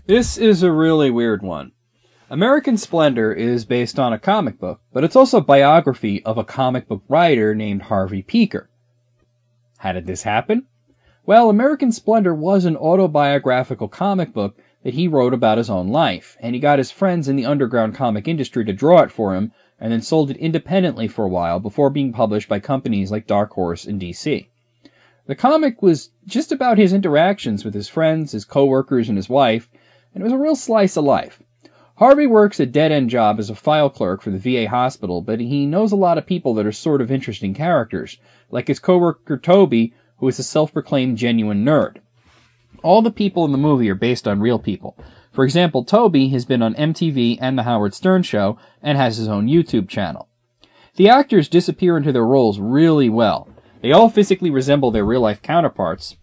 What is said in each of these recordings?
This is a really weird one. American Splendor is based on a comic book, but it's also a biography of a comic book writer named Harvey Pekar. How did this happen? Well, American Splendor was an autobiographical comic book that he wrote about his own life, and he got his friends in the underground comic industry to draw it for him, and then sold it independently for a while before being published by companies like Dark Horse in DC. The comic was just about his interactions with his friends, his co-workers, and his wife, and it was a real slice of life. Harvey works a dead-end job as a file clerk for the VA hospital, but he knows a lot of people that are sort of interesting characters, like his co-worker Toby, who is a self-proclaimed genuine nerd. All the people in the movie are based on real people. For example, Toby has been on MTV and The Howard Stern Show, and has his own YouTube channel. The actors disappear into their roles really well. They all physically resemble their real-life counterparts,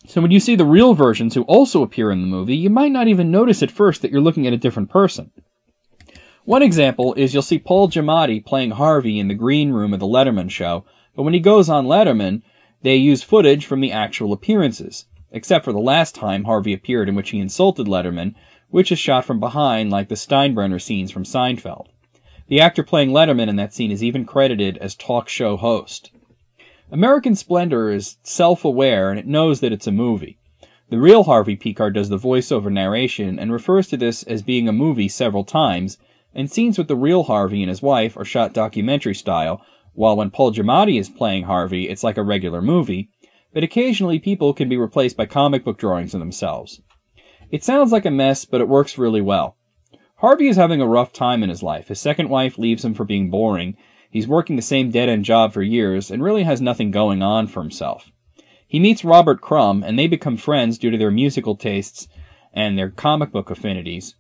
so when you see the real versions who also appear in the movie, you might not even notice at first that you're looking at a different person. One example is you'll see Paul Giamatti playing Harvey in the green room of the Letterman show, but when he goes on Letterman, they use footage from the actual appearances, except for the last time Harvey appeared in which he insulted Letterman, which is shot from behind like the Steinbrenner scenes from Seinfeld. The actor playing Letterman in that scene is even credited as talk show host. American Splendor is self-aware, and it knows that it's a movie. The real Harvey Pekar does the voiceover narration and refers to this as being a movie several times, and scenes with the real Harvey and his wife are shot documentary style, while when Paul Giamatti is playing Harvey, it's like a regular movie, but occasionally people can be replaced by comic book drawings of themselves. It sounds like a mess, but it works really well. Harvey is having a rough time in his life. His second wife leaves him for being boring. He's working the same dead-end job for years and really has nothing going on for himself. He meets Robert Crumb, and they become friends due to their musical tastes and their comic book affinities.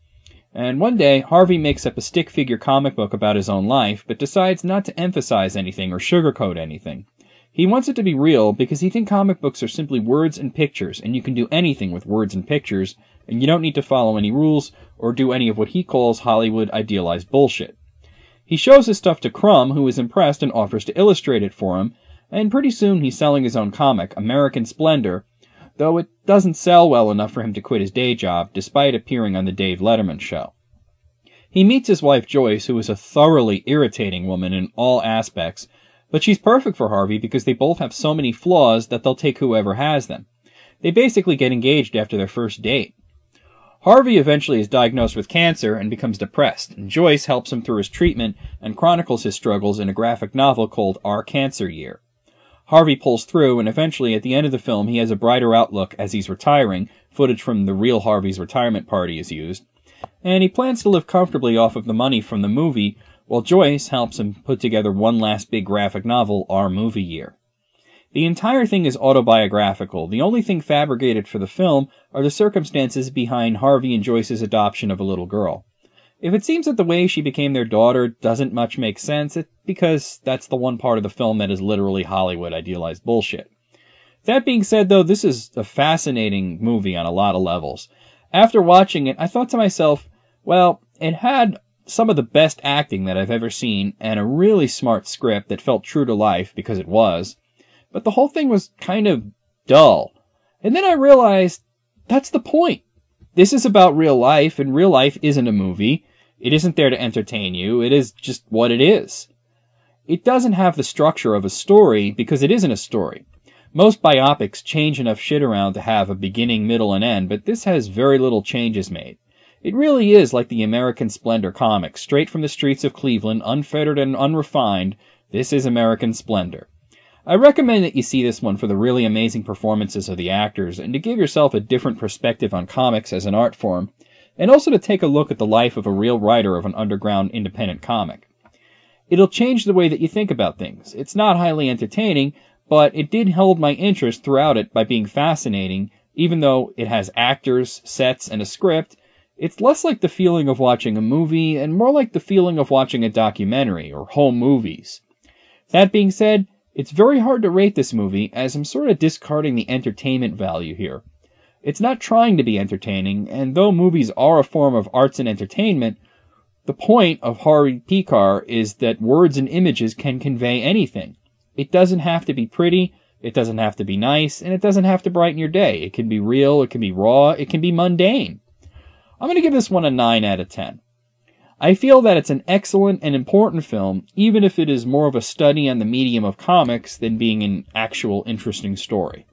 And one day, Harvey makes up a stick figure comic book about his own life, but decides not to emphasize anything or sugarcoat anything. He wants it to be real because he thinks comic books are simply words and pictures, and you can do anything with words and pictures, and you don't need to follow any rules or do any of what he calls Hollywood idealized bullshit. He shows his stuff to Crumb, who is impressed and offers to illustrate it for him, and pretty soon he's selling his own comic, American Splendor, though it doesn't sell well enough for him to quit his day job, despite appearing on the Dave Letterman show. He meets his wife Joyce, who is a thoroughly irritating woman in all aspects, but she's perfect for Harvey because they both have so many flaws that they'll take whoever has them. They basically get engaged after their first date. Harvey eventually is diagnosed with cancer and becomes depressed, and Joyce helps him through his treatment and chronicles his struggles in a graphic novel called Our Cancer Year. Harvey pulls through, and eventually at the end of the film he has a brighter outlook as he's retiring. Footage from the real Harvey's retirement party is used, and he plans to live comfortably off of the money from the movie, while Joyce helps him put together one last big graphic novel, Our Movie Year. The entire thing is autobiographical. The only thing fabricated for the film are the circumstances behind Harvey and Joyce's adoption of a little girl. If it seems that the way she became their daughter doesn't much make sense, it's because that's the one part of the film that is literally Hollywood idealized bullshit. That being said, though, this is a fascinating movie on a lot of levels. After watching it, I thought to myself, well, it had some of the best acting that I've ever seen, and a really smart script that felt true to life, because it was. But the whole thing was kind of dull. And then I realized, that's the point. This is about real life, and real life isn't a movie. It isn't there to entertain you. It is just what it is. It doesn't have the structure of a story, because it isn't a story. Most biopics change enough shit around to have a beginning, middle, and end, but this has very little changes made. It really is like the American Splendor comic, straight from the streets of Cleveland, unfettered and unrefined. This is American Splendor. I recommend that you see this one for the really amazing performances of the actors, and to give yourself a different perspective on comics as an art form, and also to take a look at the life of a real writer of an underground independent comic. It'll change the way that you think about things. It's not highly entertaining, but it did hold my interest throughout it by being fascinating. Even though it has actors, sets, and a script, it's less like the feeling of watching a movie and more like the feeling of watching a documentary or home movies. That being said, it's very hard to rate this movie, as I'm sort of discarding the entertainment value here. It's not trying to be entertaining, and though movies are a form of arts and entertainment, the point of Harvey Pekar is that words and images can convey anything. It doesn't have to be pretty, it doesn't have to be nice, and it doesn't have to brighten your day. It can be real, it can be raw, it can be mundane. I'm going to give this one a 9 out of 10. I feel that it's an excellent and important film, even if it is more of a study on the medium of comics than being an actual interesting story.